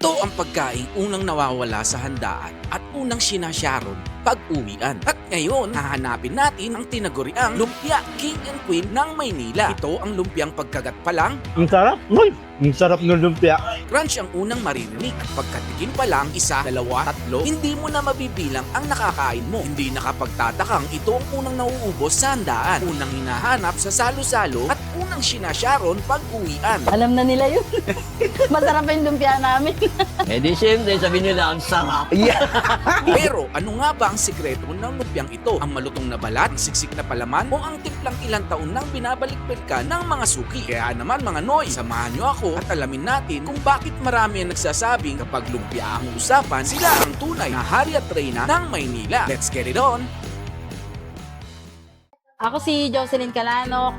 Ito ang pagkaing unang nawawala sa handaan at unang sinasyaron pag-uwian. At ngayon, hahanapin natin ang tinaguriang Lumpia King and Queen ng Maynila. Ito ang lumpiang pagkagat pa lang, Ang sarap. Uy, ang sarap ng lumpia. crunch ang unang maririnig. Pagkatikim pa lang, isa, dalawa, tatlo, hindi mo na mabibilang ang nakakain mo. Hindi nakapagtatakang ito ang unang nauubos sa handaan. Unang hinahanap sa salo-salo at unang sinasyaron pag-uwian. Alam na nila yun. Masarap yung lumpia namin. Eh di siyempre, sabi nila, ang sarap. Pero ano nga ba ang sikreto ng lumpiang ito? Ang malutong na balat, ang siksik na palaman, o ang timplang ilang taon nang binabalik-balikan ng mga suki? Kaya naman mga Noy, samahan nyo ako at alamin natin kung bakit marami ang nagsasabing kapag lumpia ang usapan, sila ang tunay na hari at reyna ng Maynila. Let's get it on! Ako si Jocelyn Calano,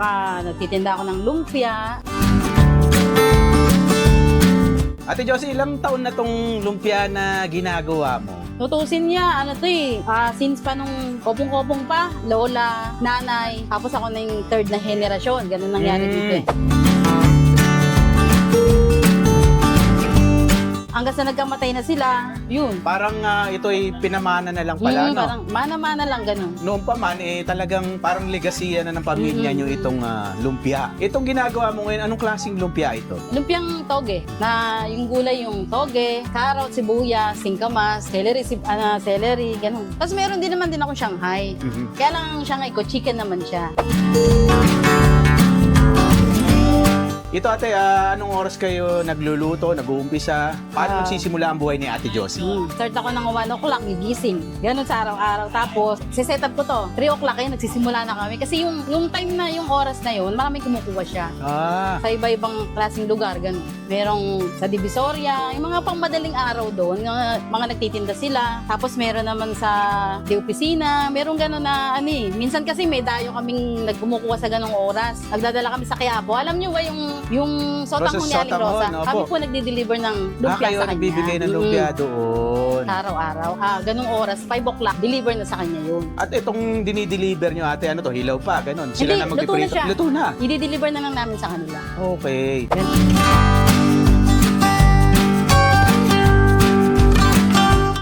nagtitinda ako ng lumpia. Ate Josie, ilang taon na tong lumpia na ginagawa mo? Tutusin niya, since pa nung kopong-kopong pa, lola, nanay, tapos ako na yung third na henerasyon. Ganun nangyari dito eh. Hanggang sa nagkamatay na sila, yun. Parang ito ay pinamana na lang pala, no? Parang mana-mana lang ganun. Noon pa man, talagang parang legasiya na ng pamilya nyo itong lumpia. Itong ginagawa mo ngayon, anong klaseng lumpia ito? Lumpiang toge, na yung gulay yung toge, carrot, sibuyas, singkamas, celery, ganun. Tapos meron din naman ako Shanghai. Kaya lang ang Shanghai ko, chicken naman siya. Ito ate, anong oras kayo nagluluto, nag-uumpisa? Paano nagsisimula ang buhay ni Ate Josie? Start ako ng 1 o'clock, gigising. Ganun sa araw-araw. Tapos, siset up ko to. 3 o'clock kayo, nagsisimula na kami. Kasi yung time na, yung oras na yun, maraming kumukuha siya. Sa iba-ibang klaseng lugar, ganun. Merong sa Divisoria, yung mga pangmadaling araw doon, mga nagtitinda sila. Tapos meron naman sa di opisina, merong ganun na, minsan kasi may dayo kaming nagkumukuha sa ganung oras. Nagdadala kami sa Quiapo. Alam nyo ba yung sotang ni Aling Rosa? Kami po nagdi-deliver ng lumpia kayo sa kanya. nagbibigay ng lumpia doon. Araw-araw. Ganung oras, 5 o'clock, deliver na sa kanya yun. At itong dinideliver nyo ate, ano to, hilaw pa, ganun. Sila Hindi, na luto na magpiprito. siya. Luto na. I-deliver na lang namin sa kanila. Okay.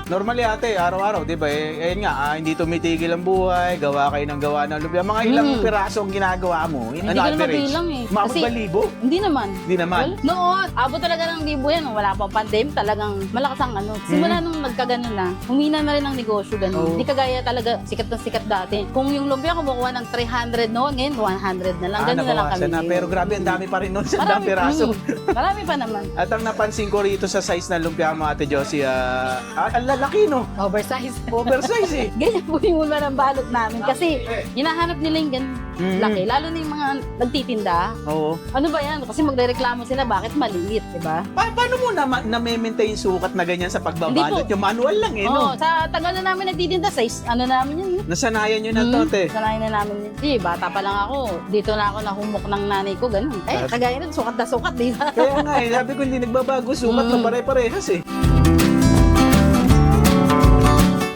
Normally ate, araw-araw, di ba? Ayun nga, hindi tumitigil ang buhay, gawa kayo ng gawa ng lumpia. Mga ilang piraso ang ginagawa mo? Hindi ko na mabilang eh. Umabot Kasi- ba libo? Hindi naman. Hindi naman. Well, noon, abot talaga ng libo yan. Wala pang pandemic, talagang malakas ang ano. Simula nung nagkaganon na, humina na rin ang negosyo ganun. Oh. Hindi kagaya talaga sikat na sikat dati. Kung yung lumpia kumukuha ng 300 noon, ngayon 100 na lang. Ganun na lang kami. nabawasan na. ngayon. Pero grabe, ang dami pa rin nun, 100 piraso. Marami pa naman. At ang napansin ko rito sa size ng lumpia mo, Ate Josie, ang lalaki, no? Oversize. Oversize eh. Ganyan po yung ulma ng balot namin. Kasi hinahanap nila yung ganun laki. Lalo na yung mga nagtitinda. Oo. Ano ba yan? Kasi magrereklamo sila, bakit maliit, di ba? Paano mo na-maintain sukat na ganyan sa pagbabalot? Hindi po. Yung manual lang eh, Oo, no? sa tagal na namin nagtitinda, size, ano namin yun. Nasanayan nyo na to, te. Sanayin na namin yun. Di, bata pa lang ako. Dito na ako nahumok ng nanay ko, ganun. Kagaya nun, sukat na sukat, di ba? Kaya nga eh, sabi ko hindi nagbabago, sukat na pare-parehas eh.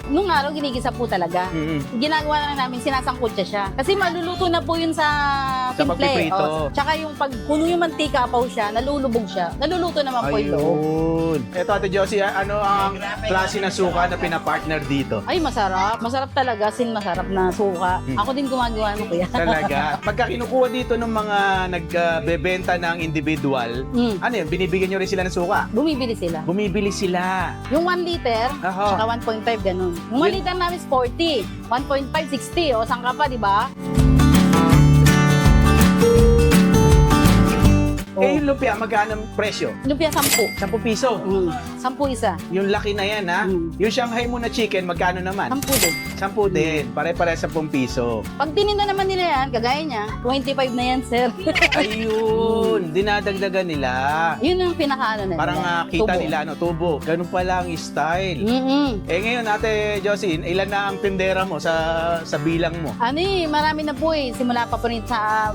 Nung araw, ginigisa po talaga. Ginagawa na lang namin, sinasangkot siya. Kasi maluluto na po yun sa Sa simple. pagpiprito. Tsaka yung pag puno yung mantika pa siya, nalulubog siya. Naluluto naman po yung loob. Ayun. Eto Ate Josie, ano ang klase ng suka na pinapartner dito? Ay, masarap. Masarap talaga. Masarap na suka. Ako din gumagawa mo, kuya. Talaga. Pagka kinukuha dito ng mga nagbebenta ng individual, ano yun, binibigyan nyo rin sila ng suka? Bumibili sila. Bumibili sila. Yung 1 liter, Aha. tsaka 1.5 ganun. Yung 1 liter namin is 40. 1.5, 60. O, saan ka pa, di ba? Eh, yung lumpia, magkano ang presyo? Lumpia 10. 10 piso. 10 isa. Yung laki na yan, ha? Yung Shanghai mo na chicken, magkano naman? 10 din. 10 din. Pare-pare 10 piso. Pag tininda naman nila yan, kagaya niya, 25 na yan, sir. Ayun, dinadagdagan nila. Yun yung pinakaano nila. Parang kita Tubo. nila, tubo. Ganun pala ang style. Eh ngayon, Ate Josie, ilan na ang tindera mo sa bilang mo? Marami na po eh. Simula pa po rin sa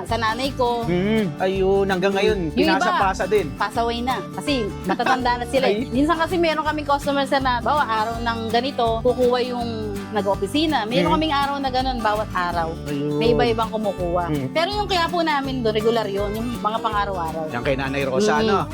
nanay ko. Ayun, hanggang ngayon, Yung iba, pinasa-pasa din. pass away na. Kasi matatanda na sila. Ay. Minsan kasi meron kaming customers na bawa araw ng ganito, kukuha yung nag-opisina. Meron kaming araw na ganun, bawat araw. Ayun. May iba-ibang kumukuha. Mm. Pero yung kaya po namin doon, regular yun, yung mga pang-araw-araw. Yan kay Nanay Rosa, ano?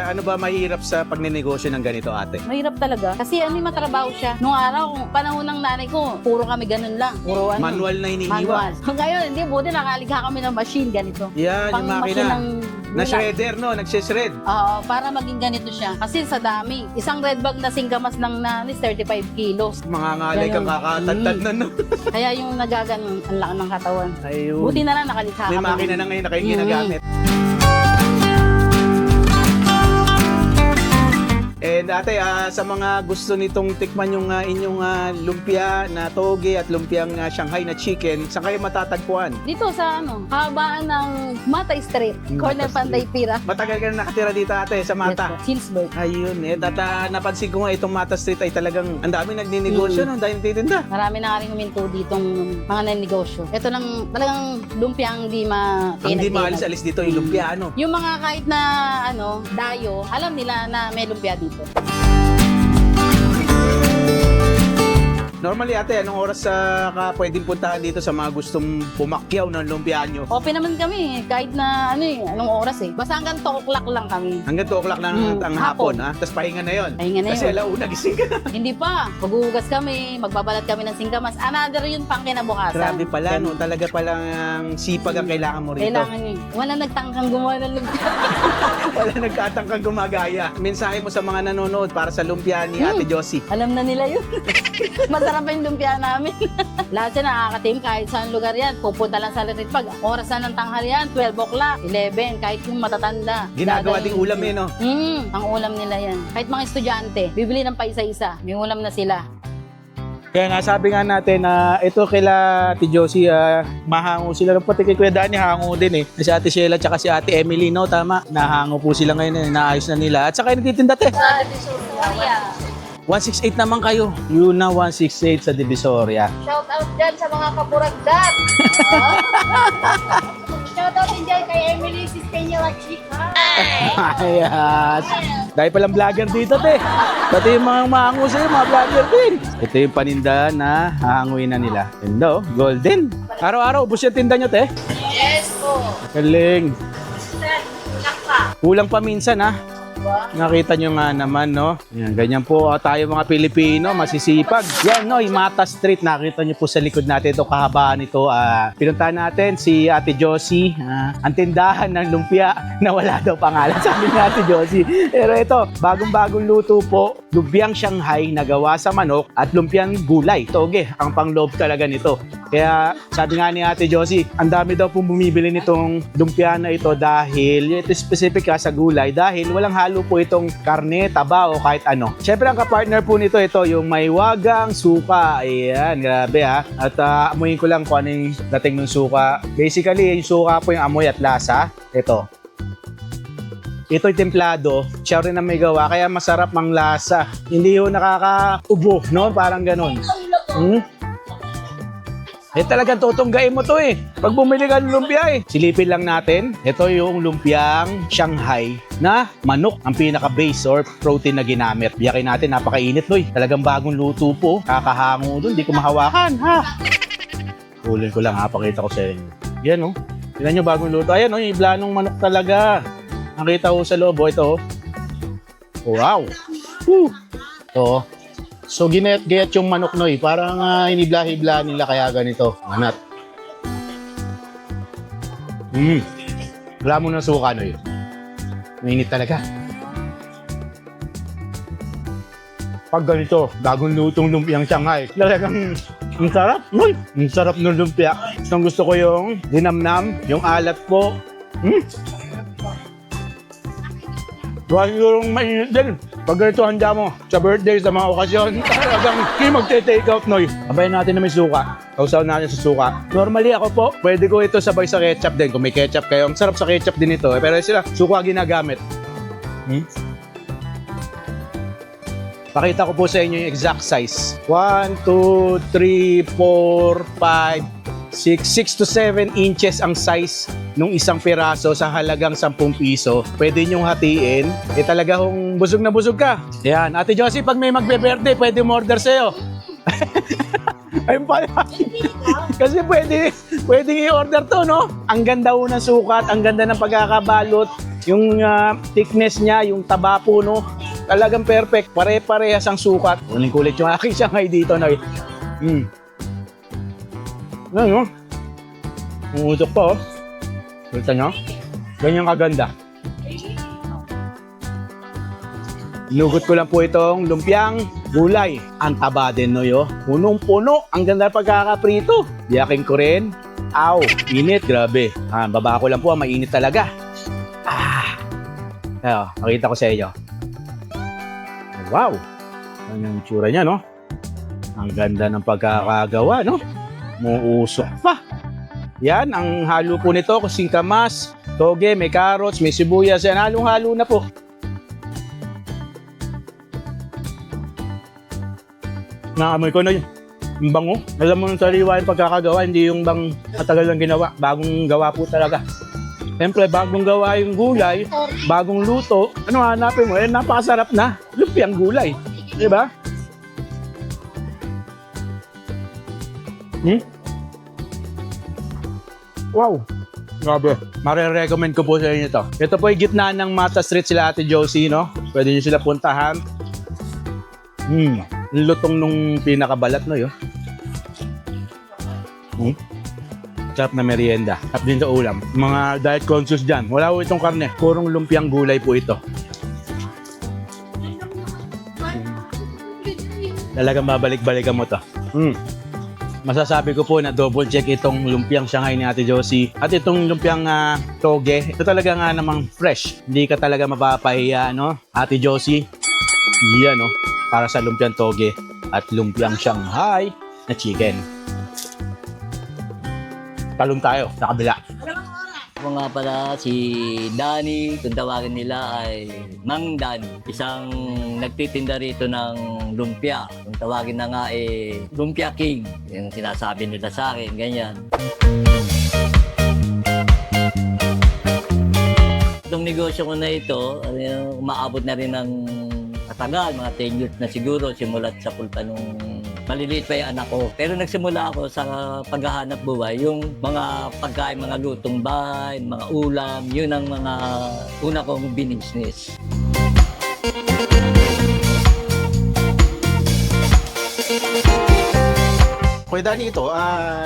Ano ba mahirap sa pagnenegosyo ng ganito, ate? Mahirap talaga. Kasi matrabaho siya. Nung araw, panahon ng nanay ko, puro kami ganun lang. Puro Manual na hinihiwa. Manual. Ngayon, hindi, buti nakaligha kami ng machine ganito. Yan, yung makina. ng Na shredder, no? Nagsishred. Oo, para maging ganito siya. Kasi sa dami, isang red bag na singkamas ng nanis, 35 kilos. Mga ngalay kang Ganun. kakatantad na, no? Kaya yung nagaganon, ang laki ng katawan. Ayun. Buti na lang nakalikha May kami. makina na ngayon na kayo ginagamit. And ate, sa mga gusto nitong tikman yung inyong lumpia na toge at lumpiang Shanghai na chicken, saan kayo matatagpuan? Dito sa habaan ng Mata Street, corner Mata Panday Pira. Matagal ka na nakatira dito ate, sa Mata. Silsburg. Ayun, napansin ko nga itong Mata Street ay talagang ang dami nagninegosyo, no? Dahil titinda. Marami na nga rin huminto ditong mga negosyo. Ito lang talagang lumpia ang di Ang di maalis-alis dito yung lumpia, ano? Yung mga kahit na dayo, alam nila na may lumpia dito. Normally ate, anong oras ka pwedeng puntahan dito sa mga gustong pumakyaw ng lumpia nyo? Open naman kami kahit na anong oras eh. Basta hanggang 2 o'clock lang kami. Hanggang 2 o'clock ng ang hapon, ha? Tapos pahinga na yon. Pahinga na Kasi yun. alauna gising ka na. Hindi pa. Maghuhugas kami, magbabalat kami ng singkamas. Another yun pang kinabukasan. Grabe pala, no? Talaga palang sipag ang kailangan mo rito. Kailangan yun. Wala nagtangkang gumawa ng lumpia. Wala nagkatangkang gumagaya. Mensahe mo sa mga nanonood para sa lumpia ni Ate Josie. Alam na nila yun. Masarap pa yung lumpia namin. Lahat siya nakakatim kahit saan lugar yan. Pupunta lang sa Little Pag. Oras na ng tanghal yan, 12 o'clock, 11, kahit yung matatanda. Ginagawa ding ulam no? Ang ulam nila yan. Kahit mga estudyante, bibili ng paisa-isa. May ulam na sila. Kaya nga sabi nga natin na ito kila Ate Josie, mahango sila. Pati kay Kuya Danny, hango din eh. Si Ate Sheila at si Ate Emily, no? Tama. Nahango po sila ngayon, naayos na nila. At saka nagtitinda te. 168 naman kayo. Yun na 168 sa Divisoria. Shout out dyan sa mga kaburagdat. Shout out din dyan kay Emily Sisteño at Chica. Ayas. Dahil palang vlogger dito, te. Pati yung mga mahango sa'yo, mga vlogger din. Ito yung paninda na hahanguin na nila. Tinda, oh. Golden. Araw-araw, ubos yung tinda nyo, te. Yes po. Galing. Kulang pa. Kulang pa minsan, ha. Nakita nyo nga naman, no? Yan, ganyan po tayo mga Pilipino, masisipag. Yan, no, yung Mata Street. Nakita nyo po sa likod natin ito, kahabaan ito. Pinuntahan natin si Ate Josie. Ang tindahan ng lumpia na wala daw pangalan, sabi ni Ate Josie. Pero ito, bagong-bagong luto po. Lumpiang Shanghai na gawa sa manok at lumpiang gulay. Toge, ang pangloob talaga nito. Kaya sabi nga ni Ate Josie, ang dami daw pong bumibili nitong lumpia na ito dahil, ito specific sa gulay, dahil walang halo po itong karne, taba o kahit ano. Siyempre ang kapartner po nito, ito yung may wagang suka. Ayan, grabe ha. At amuyin ko lang kung ano yung dating ng suka. Basically, yung suka po yung amoy at lasa. Ito. Ito'y templado, siya rin ang may gawa, kaya masarap mang lasa. Hindi yung nakakaubo, no? Parang ganun. Talagang tutunggain mo to eh. Pag bumili ka ng lumpia eh. Silipin lang natin. Ito yung lumpiang Shanghai na manok ang pinaka-base or protein na ginamit. Biyakin natin, napakainit doy. Talagang bagong luto po. Kakahango dun, di ko mahawakan ha. Ulin ko lang ha, pakita ko sa inyo. Yan oh. Tignan nyo bagong luto. Ayan oh, yung iblanong manok talaga. Nakita ko sa loob oh, ito oh. Wow. Woo. Ito oh. So, ginayat-gayat yung manok, Noy. Parang hinibla-hibla nila kaya ganito. Manat. Wala mo ng suka, Noy. Mainit talaga. Pag ganito, bagong lutong lumpiang Shanghai. Talagang ang sarap, Noy. Ang sarap ng lumpia. Ang gusto ko yung dinamnam, yung alat po. Huwag yung mainit din. Pag ganito handa mo sa birthday, sa mga okasyon, talagang kayo magte-take out, Noy. Abayan natin na may suka. Kausaw natin sa suka. Normally ako po, pwede ko ito sabay sa ketchup din. Kung may ketchup kayo, ang sarap sa ketchup din ito. Pero sila, suka ginagamit. Pakita ko po sa inyo yung exact size. 1, 2, 3, 4, 5, 6 to 7 inches ang size nung isang piraso sa halagang 10 piso. Pwede nyong hatiin. Talaga kung busog na busog ka. Yan. Ate Josie, pag may magbe-birthday, pwede mo-order sa'yo. Ayun pala. Kasi pwede i-order to, no? Ang ganda ho ng sukat, ang ganda ng pagkakabalot, yung thickness niya, yung taba po, no? Talagang perfect. Pare-parehas ang sukat. Kulit yung aking Shanghai dito, no? Yan, no? Umutok pa, oh. Kita nyo? Ganyan kaganda. Inugot ko lang po itong lumpiang gulay. Ang taba din, no, yo? Punong-puno. Ang ganda pagkakaprito. Yakin ko rin. Aw, init. Grabe. Baba ko lang po. Mainit talaga. Ayo, makita ko sa inyo. Wow. Ano yung tsura niya, no? Ang ganda ng pagkakagawa, no? Muusok pa. Yan, ang halo po nito, singkamas, toge, may carrots, may sibuyas. Yan, halong-halo na po. Naamoy ko na yun. Yung bango. Alam mo ng sariwa yung pagkakagawa, hindi yung bang matagal lang ginawa. Bagong gawa po talaga. Siyempre, bagong gawa yung gulay, bagong luto. Ano hanapin mo? Napakasarap na. Lumpiang gulay. Di ba? Wow! Grabe. Mare-recommend ko po sa inyo ito. Ito po yung gitna ng Mata Street sila Ate Josie, no? Pwede nyo sila puntahan. Lutong nung pinakabalat, no, yun? Sarap na merienda. Sarap din sa ulam. Mga diet conscious dyan. Wala po itong karne. Purong lumpiang gulay po ito. Talagang babalik-balikan mo to. Masasabi ko po na double check itong lumpiang Shanghai ni Ate Josie. At itong lumpiang toge, ito talaga nga namang fresh. Hindi ka talaga mapapahiya, no? Ate Josie, yan, no? Para sa lumpiang toge at lumpiang Shanghai na chicken. Talon tayo sa kabila. Ako nga pala si Danny, kung tawagin nila ay Mang Dan, isang nagtitinda rito ng lumpia. Kung tawagin na nga eh Lumpia King, yung sinasabi nila sa akin, ganyan. Itong negosyo ko na ito, umaabot na rin ng matagal, mga 10 years na siguro, simulat sa pulpa nung maliliit pa yung anak ko. Pero nagsimula ako sa paghahanap buhay, yung mga pagkain, mga lutong bahay, mga ulam, yun ang mga una kong binisnes. Kuya Danny, ito,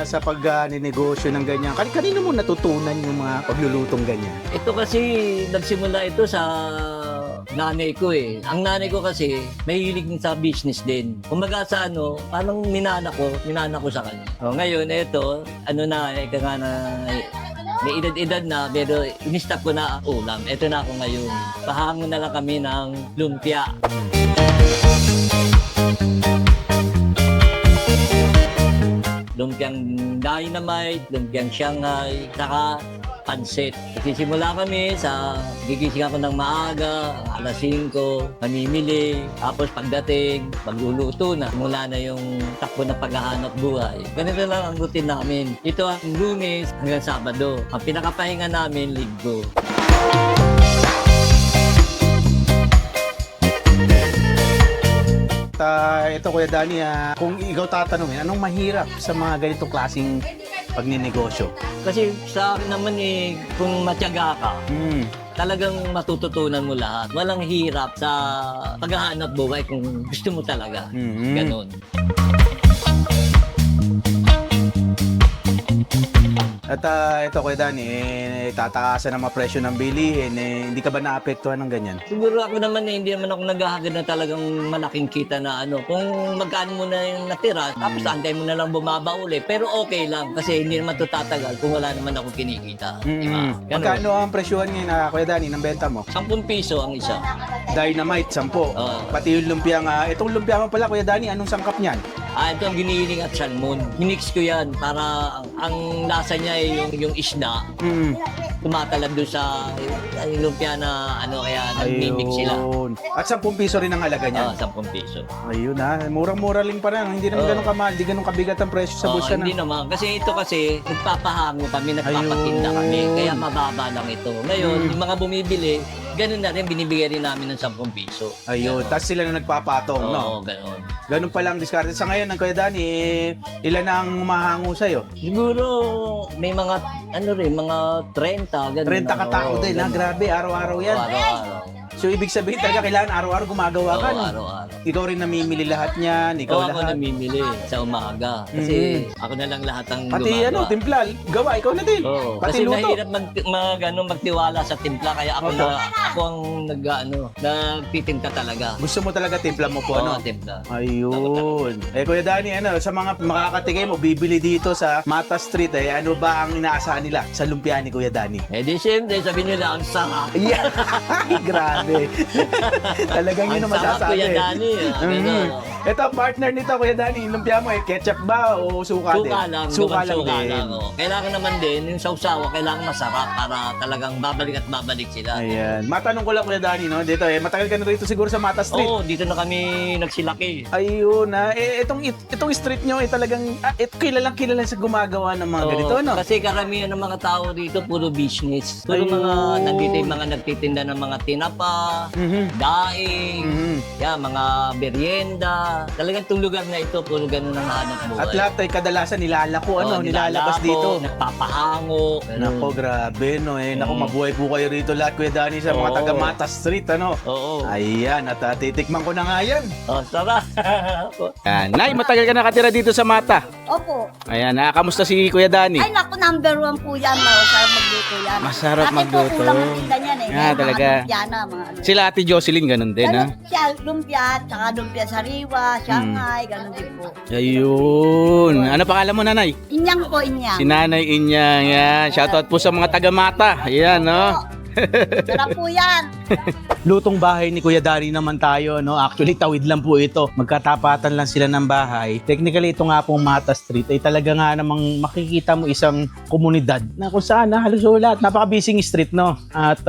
sa pag-ninegosyo ng ganyan, kanino mo natutunan yung mga paglulutong ganyan? Ito kasi, nagsimula ito sa nanay ko eh. Ang nanay ko kasi, may hilig sa business din. Kumbaga sa parang minana ko sa kanya. Ngayon, ito, ika nga na, may edad-edad na, pero in-stop ko na ang ulam. Ito na ako ngayon. Pahango na lang kami ng lumpia. Lumpiang dynamite, lumpiang Shanghai, saka pansit. Sisimula kami gigising ako ng maaga, alas 5, mamimili, tapos pagdating, magluluto na. Mula na yung takbo na paghahanap buhay. Ganito lang ang routine namin. Ito ang Lunes hanggang Sabado. Ang pinakapahinga namin, Linggo. Ito Kuya Danny, kung ikaw tatanungin, anong mahirap sa mga ganitong klaseng pagninegosyo? Kasi sa akin naman kung matyaga ka, talagang matututunan mo lahat. Walang hirap sa paghahanap buhay kung gusto mo talaga. Ganon. At ito Kuya Danny, tatakasan ng mga presyo ng bilihin, hindi ka ba naapektuhan ng ganyan? Siguro ako naman hindi naman ako naghahagad na talagang malaking kita na Kung magkano mo na yung natira, tapos antay mo na lang bumaba uli. Pero okay lang kasi hindi naman ito tatagal kung wala naman ako kinikita. Diba? Ganon. Magkano ang presyohan ngayon, Kuya Danny, ng benta mo? 10 piso ang isa. Dynamite, 10. Pati yung lumpiang, itong lumpia mo pala Kuya Danny, anong sangkap niyan? Ito ang giniling at salmon. Minix ko yan para ang lasa niya yung isda. tumatalab doon sa yung lumpia na ano, kaya nagmimix sila. Ayun. At 10 piso rin ang halaga niya. 10 piso. Ayun murang-mura lang pa rin. Hindi naman ganun kamahal, hindi ganun kabigat ang presyo sa bulsa na. Hindi naman. Kasi ito kasi, nagpapahango kami, nagpapatinda kami. Kaya mababa lang ito. Ngayon, yung mga bumibili, ganun na rin, binibigay rin namin ng 10 piso. Ayun. Tapos sila na nagpapatong, no? Oo, ganun. Ganun pa lang diskarte. Sa ngayon, ang Kuya Danny, ilan ang mahango sa'yo? Siguro, may mga, mga 30, ganun. 30 katao Oo, din, ha? ganun. Grabe, araw-araw yan. Araw-araw. So, ibig sabihin talaga, kailangan araw-araw gumagawa ka, Oo, no? araw-araw. Ikaw rin namimili lahat niyan, ikaw Ako lahat. namimili sa umaga. Kasi ako na lang lahat ang Pati gumagawa. timpla, gawa, ikaw na din. Oo. Pati Kasi luto. mahirap magtiwala sa timpla. Kaya ako ang nagtitinta talaga. Gusto mo talaga timpla mo po, Oo, ano? timpla. Ayun. Kuya Danny, sa mga makakatikim o bibili dito sa Mata Street, ano ba ang inaasahan nila sa lumpia ni Kuya Danny? Di siyempre, sabihin nila, ang sarap. Yeah. Grabe. Talagang yun ang masasabi. Kuya Danny. Ganun. Ito, partner nito, Kuya Danny, yung lumpia mo, ketchup ba o suka din? Suka lang. Suka lang din. Oo. Kailangan naman din, yung sausawa, kailangan masarap para talagang babalik at babalik sila. Ayan. Matanong ko lang, Kuya Danny, no? Dito, matagal ka na rito siguro sa Mata Street. Oo, dito na kami nagsilaki. Ayun, itong street nyo, talagang, kilala sa gumagawa ng mga Oo, ganito, no? Kasi karamihan ng mga tao dito, puro business. Puro Ayun. nandito yung mga nagtitinda ng mga tinapa, daing, mga merienda. Talagang itong lugar na ito, puro ganun ang hanap buhay. At lahat ay kadalasan nilalako, Oo, nilalabas dito. Nagpapahango. Nako, grabe, no? Nako, mabuhay po kayo rito lahat, Kuya Danny, sa mga Oo. taga Mata Street, ano? Oo. Ayan, at titikman ko na nga yan. Sarap. Nay, matagal ka nakatira dito sa Mata. Opo. Ayan, kamusta si Kuya Danny? Ay naku, number 1 po yan. Masarap magluto yan. Masarap Dati magluto. po kulang ang tinda niyan eh. Ah, Ngayon, talaga. Mga lumpia na, mga ano. Sila Ate Jocelyn, ganun din, ha? Ganun siya, lumpia, tsaka lumpia sariwa, Shanghai, ganun din po. Ayun. Ano pangalan mo, Nanay? Inyang po, inyang. Si Nanay Inyang, yan. Shoutout po sa mga taga Mata. Ayan, no? Sarap po yan. Lutong bahay ni Kuya Danny naman tayo, no? Actually, tawid lang po ito. Magkatapatan lang sila ng bahay. Technically, ito nga pong Mata Street ay talaga nga namang makikita mo isang komunidad na kung saan, halos lahat. Napaka-busy street, no? At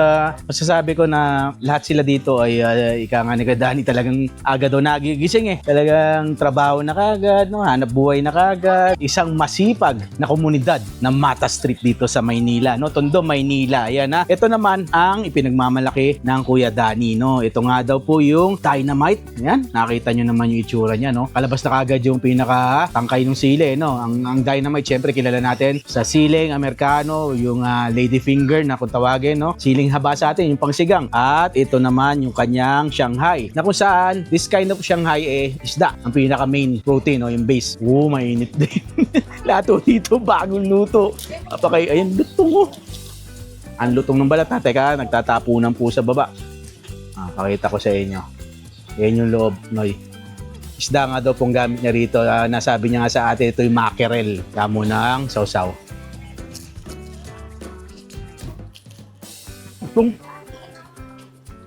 masasabi ko na lahat sila dito ay ika nga ni Kuya Danny talagang aga daw nagigising eh. Talagang trabaho na kagad, no? Hanap buhay na kagad. Isang masipag na komunidad ng Mata Street dito sa Maynila, no? Tondo, Maynila. Ayan, ha? Ito naman ang ipinagmamalaki ng Kuya Danny, no? Ito nga daw po yung dynamite. Yan, nakita nyo naman yung itsura niya, no? Kalabas na kagad yung pinaka-tangkay ng sili, no? Ang dynamite, syempre kilala natin sa siling Amerikano, yung lady finger na kung tawagin, no? Siling haba sa atin, yung pangsigang. At ito naman yung kanyang Shanghai, na kung saan this kind of Shanghai isda, ang pinaka-main protein, no? Yung base. Mainit din. Lato dito, bagong luto. Ayun, lutong ko. Ang lutong ng balat, teka, nagtatapunan po sa baba. Pakita ko sa inyo. Yan yung loob, Noy. Isda nga daw pong gamit niya rito. Nasabi niya nga sa atin, ito yung mackerel. Kamo ng sausaw.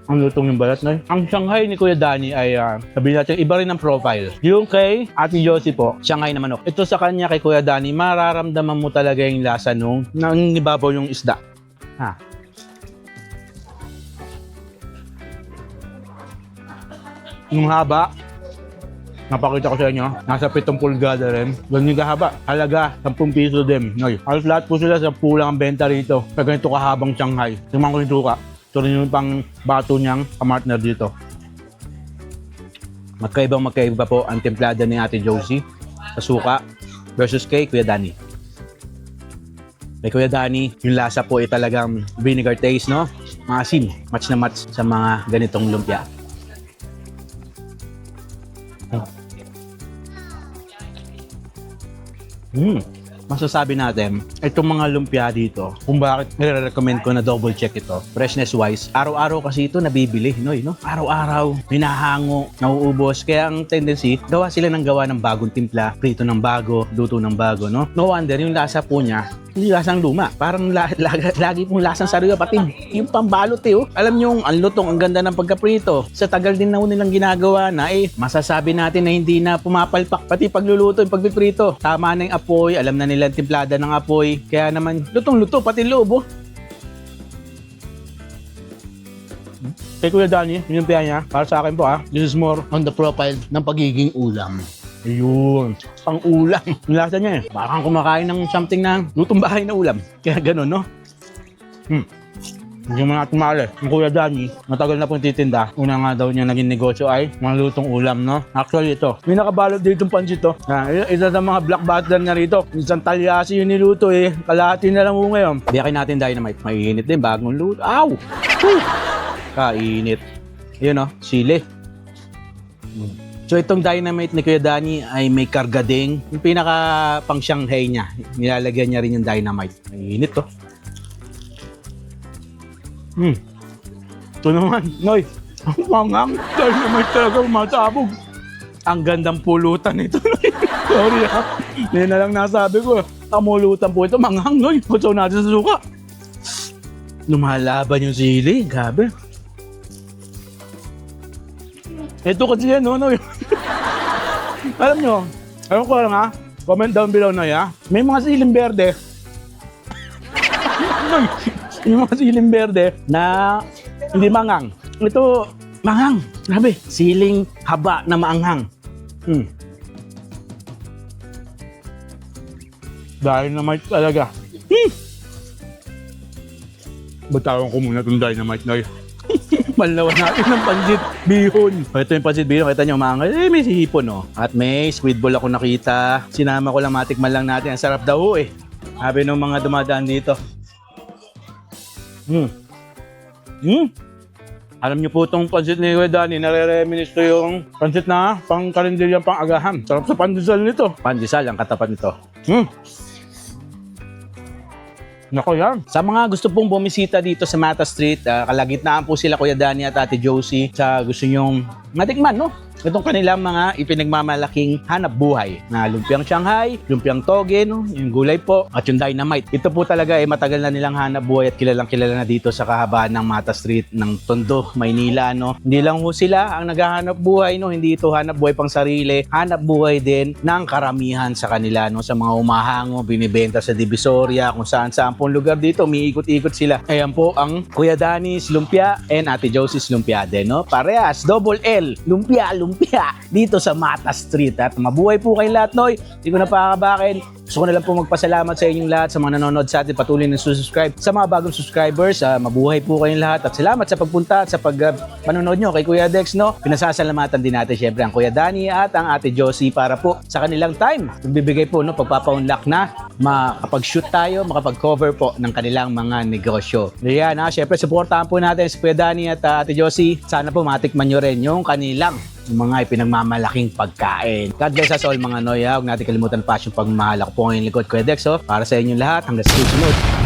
Ang lutong yung balat, Noy. Ang Shanghai ni Kuya Danny ay, sabihin natin, iba rin ang profile. Yung kay Ate Josie po, Shanghai na manok. Ito sa kanya kay Kuya Danny, mararamdaman mo talaga yung lasa nung nangibabaw yung isda. Yung haba, napakita ko sa inyo, nasa 7 pulgada rin. Ganyan kahaba. Halaga, 10 piso din. Noy. Halos lahat po sila sa pulang ang benta rito. Sa ganito kahabang Shanghai. Tingnan ko yung suka. Ito rin yung pang bato niyang kamartner dito. Magkaiba po ang templada ni Ate Josie sa suka versus kay Kuya Danny. Kay Kuya Danny, yung lasa po ay talagang vinegar taste, no? Maasim. Match na match sa mga ganitong lumpia. Masasabi natin, itong mga lumpia dito, kung bakit nire-recommend ko na double check ito, freshness wise, araw-araw kasi ito nabibili, Noy, no? Araw-araw, hinahango, nauubos. Kaya ang tendency, gawa sila ng gawa ng bagong timpla, prito ng bago, luto ng bago, no? No wonder, yung lasa po niya, hindi lasang luma. Parang lagi pong lasang sariwa, pati yung pambalot eh, oh. Alam nyo, ang lutong, ang ganda ng pagkaprito. Sa tagal din na nilang ginagawa na, masasabi natin na hindi na pumapalpak. Pati pagluluto, yung pagpiprito. Tama na yung apoy, alam na nilang timplada ng apoy. Kaya naman, lutong-luto, pati loob, oh. Kay Kuya Danny, yung piya niya, para sa akin po this is more on the profile ng pagiging ulam. Ayun, pang ulam. Yung lasa niya parang kumakain ng something na lutong bahay na ulam. Kaya ganun, no? Hindi mo natin mahal Yung Kuya Danny, matagal na pong titinda. Una nga daw niya naging negosyo ay mga lutong ulam, no? Actually, ito. May nakabalot dito yung pansit, to. Isa sa mga black butter niya rito. Isang talyasi yung niluto, Kalahati na lang po ngayon. Biyakin natin dynamite. Mainit din, bagong luto. Ow! Kainit. Yun, no? Sili. So, itong dynamite ni Kuya Danny ay may kargading. Yung pinaka pang Shanghai niya. Nilalagyan niya rin yung dynamite. Mainit, to. Ito naman, Noy. Ang mangang. Dynamite talaga umasabog. Ang gandang pulutan nito, Noy. Sorry Yan na lang nasabi ko. Ang mulutan po ito, manghang, Noy. Putsaw natin sa suka. Lumalaban yung sili. Gabi. Ito kasi yan, Noy. Alam nyo, alam ko lang comment down below, Noy, May mga siling berde. Noy, yung mga siling berde na hindi mangang. Ito, mangang. Grabe, siling haba na maanghang. Dynamite talaga. Batawan ko muna itong dynamite, Noy. Malawan natin ng pansit bihon. Ito yung pansit bihon. Kita nyo mga may sihipon, At may squid ball ako nakita. Sinama ko lang, matikman lang natin. Ang sarap daw, Sabi ng mga dumadaan dito. Alam niyo po itong pansit ni Kuya Danny, nare-reminis ko yung pansit na pang karinderyang pang agahan. Sarap sa pandesal nito. Pandesal ang katapat nito. Nako yan. Sa mga gusto pong bumisita dito sa Mata Street, kalagitnaan po sila Kuya Danny at Ate Josie sa gusto nyong matikman, no? Itong kanilang mga ipinagmamalaking hanap buhay na lumpiang Shanghai, lumpiang toge, no? Yung gulay po, at yung dynamite. Ito po talaga matagal na nilang hanap buhay at kilalang kilala na dito sa kahabaan ng Mata Street ng Tondo, Maynila, no? Hindi lang ho sila ang naghahanap buhay, no? Hindi ito hanap buhay pang sarili, hanap buhay din ng karamihan sa kanila, no? Sa mga umahango, binibenta sa Divisoria, kung saan-saan pong lugar dito, umiikot-ikot sila. Ayan po ang Kuya Danny's Lumpia and Ate Josie's Lumpia din, no? Parehas, double L, lumpia dito sa Mata Street. At mabuhay po kayong lahat, Noy. Hindi ko na pakakabakin. Gusto ko na lang po magpasalamat sa inyong lahat, sa mga nanonood sa atin, patuloy na subscribe. Sa mga bagong subscribers, mabuhay po kayong lahat. At salamat sa pagpunta at sa panonood nyo kay Kuya Dex, no? Pinasasalamatan din natin syempre ang Kuya Danny at ang Ate Josie para po sa kanilang time. Nagbibigay po, no? Pagpapaunlak na makapag-shoot tayo, makapag-cover po ng kanilang mga negosyo. Ayan, syempre, supportahan po natin si Kuya Danny at Ate Josie. Sana po matikman nyo rin yung kanilang mga ipinagmamalaking pagkain. God bless us all, mga Noy. Huwag natin kalimutan pa yung pagmamahal. Ako po ngayong likod, Kuya Dex, para sa inyong lahat. Hanggang sa susunod.